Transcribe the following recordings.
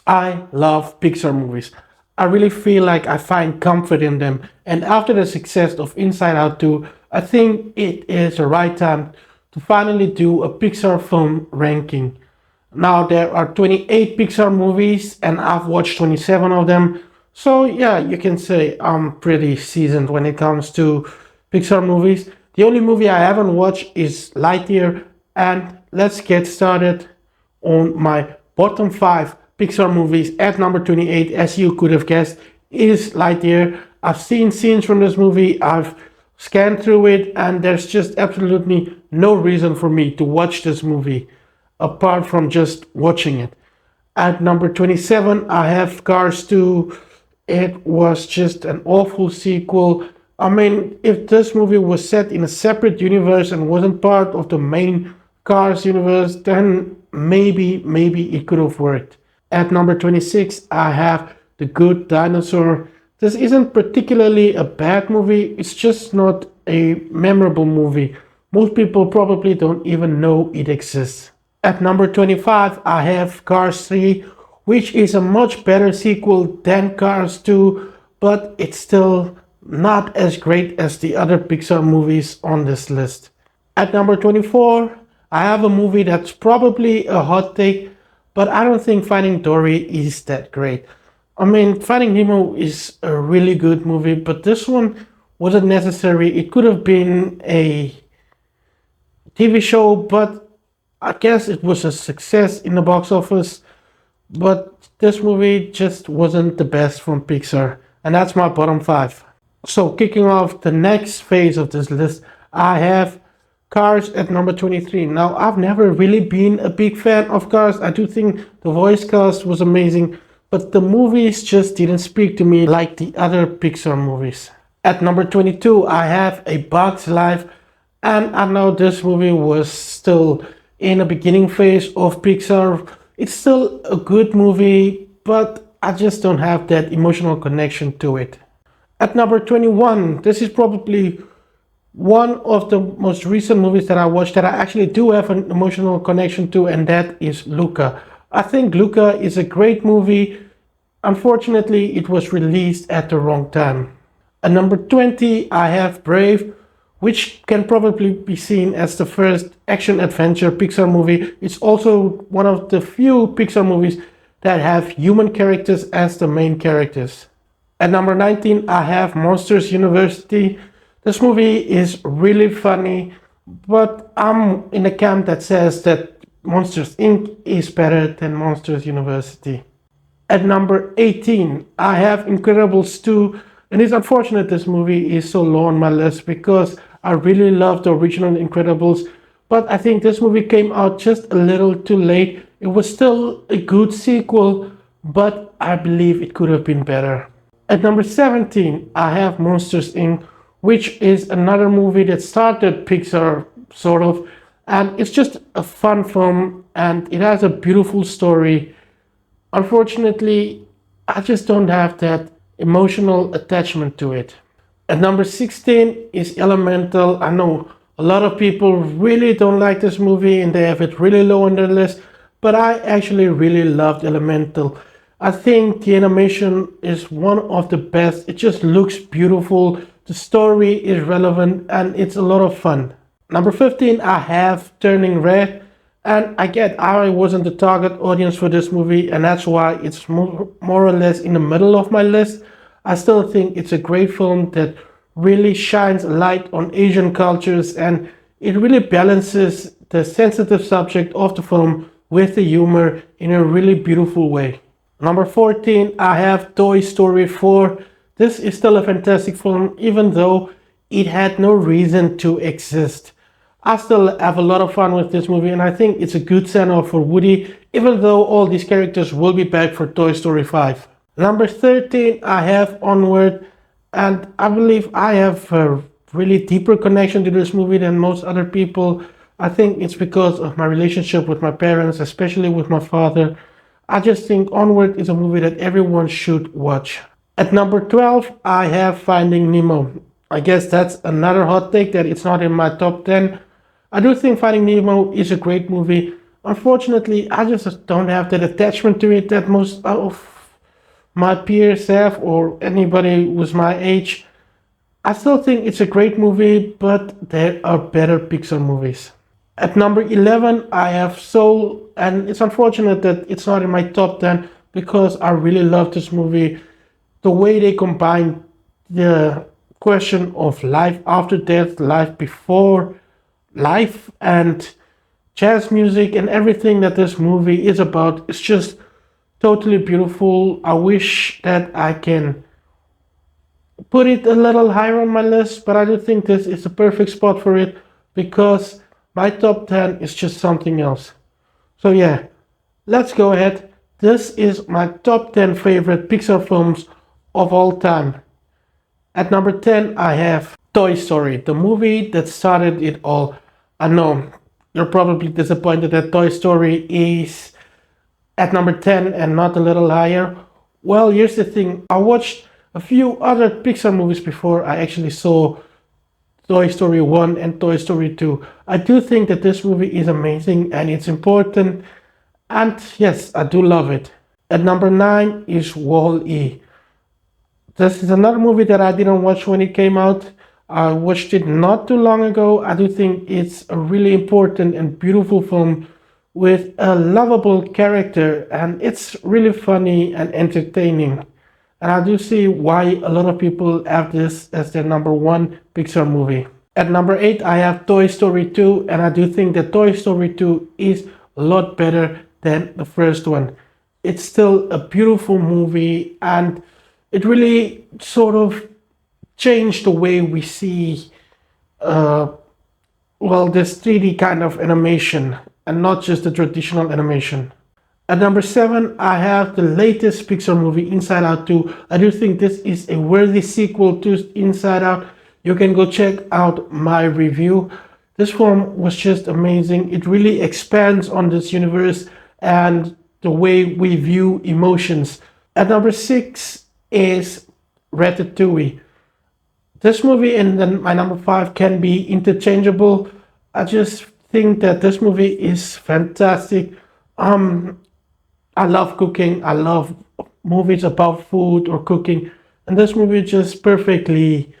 I love Pixar movies. I really feel like I find comfort in them. And after the success of Inside Out 2, I think it is the right time to finally do a Pixar film ranking. Now there are 28 Pixar movies and I've watched 27 of them. So yeah, you can say I'm pretty seasoned when it comes to Pixar movies. The only movie I haven't watched is Lightyear, and let's get started on my bottom 5 Pixar movies. At number 28, as you could have guessed, is Lightyear. I've seen scenes from this movie, I've scanned through it, and there's just absolutely no reason for me to watch this movie apart from just watching it. At number 27, I have Cars 2. It was just an awful sequel. I mean, if this movie was set in a separate universe and wasn't part of the main Cars universe, then maybe it could have worked. At number 26, I have The Good Dinosaur. This isn't particularly a bad movie, it's just not a memorable movie. Most people probably don't even know it exists. At number 25, I have Cars 3, which is a much better sequel than Cars 2, but it's still not as great as the other Pixar movies on this list. At number 24, I have a movie that's probably a hot take, but I don't think Finding Dory is that great. I mean, Finding Nemo is a really good movie, but this one wasn't necessary. It could have been a TV show, but I guess it was a success in the box office. But this movie just wasn't the best from Pixar, and that's my bottom 5. So, kicking off the next phase of this list, I have Cars at number 23. Now, I've never really been a big fan of Cars. I do think the voice cast was amazing, but the movies just didn't speak to me like the other Pixar movies. At number 22, I have A Bug's Life, and I know this movie was still in the beginning phase of Pixar. It's still a good movie, but I just don't have that emotional connection to it. At number 21, this is probably one of the most recent movies that I watched that I actually do have an emotional connection to, and that is Luca. I think Luca is a great movie. Unfortunately, it was released at the wrong time. At number 20, I have Brave, which can probably be seen as the first action-adventure Pixar movie. It's also one of the few Pixar movies that have human characters as the main characters. At number 19, I have Monsters University. This movie is really funny, but I'm in the camp that says that Monsters Inc. is better than Monsters University. At number 18, I have Incredibles 2, and it's unfortunate this movie is so low on my list because I really love the original Incredibles, but I think this movie came out just a little too late. It was still a good sequel, but I believe it could have been better. At number 17, I have Monsters Inc., which is another movie that started Pixar, sort of, and it's just a fun film and it has a beautiful story. Unfortunately, I just don't have that emotional attachment to it. At number 16 is Elemental. I know a lot of people really don't like this movie and they have it really low on their list, but I actually really loved Elemental. I think the animation is one of the best. It just looks beautiful. The story is relevant and it's a lot of fun. Number 15, I have Turning Red. And I get I wasn't the target audience for this movie, and that's why it's more or less in the middle of my list. I still think it's a great film that really shines a light on Asian cultures, and it really balances the sensitive subject of the film with the humor in a really beautiful way. Number 14, I have Toy Story 4. This is still a fantastic film, even though it had no reason to exist. I still have a lot of fun with this movie, and I think it's a good send-off for Woody, even though all these characters will be back for Toy Story 5. Number 13, I have Onward, and I believe I have a really deeper connection to this movie than most other people. I think it's because of my relationship with my parents, especially with my father. I just think Onward is a movie that everyone should watch. At number 12, I have Finding Nemo. I guess that's another hot take that it's not in my top 10. I do think Finding Nemo is a great movie. Unfortunately, I just don't have that attachment to it that most of my peers have or anybody who's my age. I still think it's a great movie, but there are better Pixar movies. At number 11, I have Soul, and it's unfortunate that it's not in my top 10 because I really love this movie. The way they combine the question of life after death, life before life, and jazz music and everything that this movie is about is just totally beautiful. I wish that I can put it a little higher on my list, but I do think this is a perfect spot for it because my top 10 is just something else. So, yeah, let's go ahead. This is my top 10 favorite Pixar films of all time. At number 10, I have Toy Story, the movie that started it all. I know you're probably disappointed that Toy Story is at number 10 and not a little higher. Well, here's the thing. I watched a few other Pixar movies before I actually saw Toy Story 1 and Toy Story 2. I do think that this movie is amazing and it's important. And yes, I do love it. At number 9 is Wall-E. This is another movie that I didn't watch when it came out. I watched it not too long ago. I do think it's a really important and beautiful film with a lovable character, and it's really funny and entertaining. And I do see why a lot of people have this as their number one Pixar movie. At number 8, I have Toy Story 2, and I do think that Toy Story 2 is a lot better than the first one. It's still a beautiful movie, and it really sort of changed the way we see, this 3D kind of animation and not just the traditional animation. At number 7, I have the latest Pixar movie, Inside Out 2. I do think this is a worthy sequel to Inside Out. You can go check out my review. This film was just amazing. It really expands on this universe and the way we view emotions. At number 6 is Ratatouille. This movie and then my number 5 can be interchangeable. I just think that this movie is fantastic. I love cooking. I love movies about food or cooking. And this movie just perfectly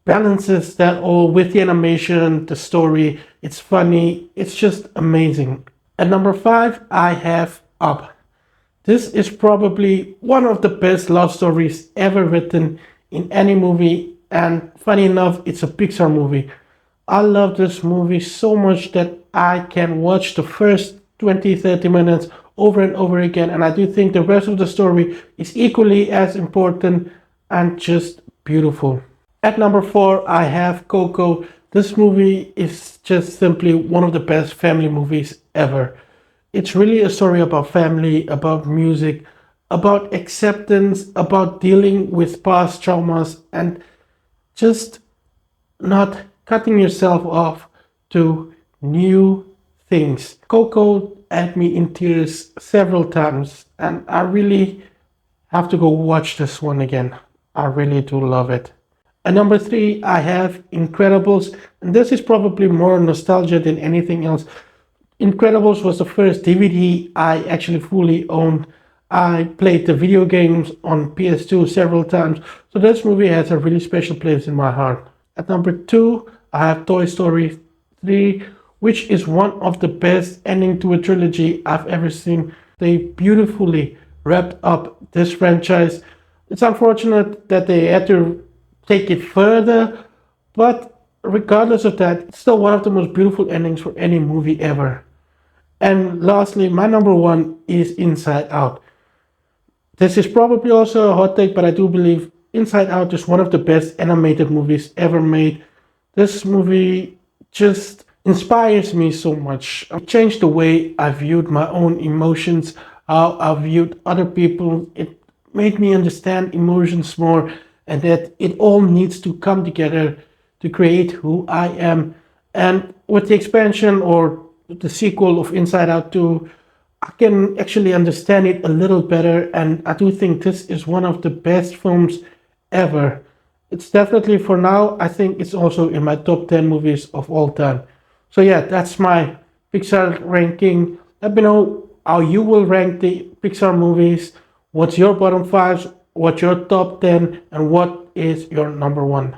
balances that all with the animation, the story. It's funny. It's just amazing. At number 5, I have Up. This is probably one of the best love stories ever written in any movie. And funny enough, it's a Pixar movie. I love this movie so much that I can watch the first 20-30 minutes over and over again. And I do think the rest of the story is equally as important and just beautiful. At number 4, I have Coco. This movie is just simply one of the best family movies ever. It's really a story about family, about music, about acceptance, about dealing with past traumas, and just not cutting yourself off to new things. Coco had me in tears several times, and I really have to go watch this one again. I really do love it. At number 3, I have Incredibles, and this is probably more nostalgia than anything else. Incredibles was the first DVD I actually fully owned. I played the video games on PS2 several times, so this movie has a really special place in my heart. At number 2, I have Toy Story 3, which is one of the best ending to a trilogy I've ever seen. They beautifully wrapped up this franchise. It's unfortunate that they had to take it further, but regardless of that, it's still one of the most beautiful endings for any movie ever. And lastly, my number 1 is Inside Out. This is probably also a hot take, but I do believe Inside Out is one of the best animated movies ever made. This movie just inspires me so much. It changed the way I viewed my own emotions, how I viewed other people. It made me understand emotions more and that it all needs to come together to create who I am. And with the expansion or the sequel of Inside Out 2, I can actually understand it a little better, and I do think this is one of the best films ever. It's definitely, for now, I think it's also in my top 10 movies of all time. So yeah, that's my Pixar ranking. Let me know how you will rank the Pixar movies. What's your bottom five? What's your top 10? And what is your number one?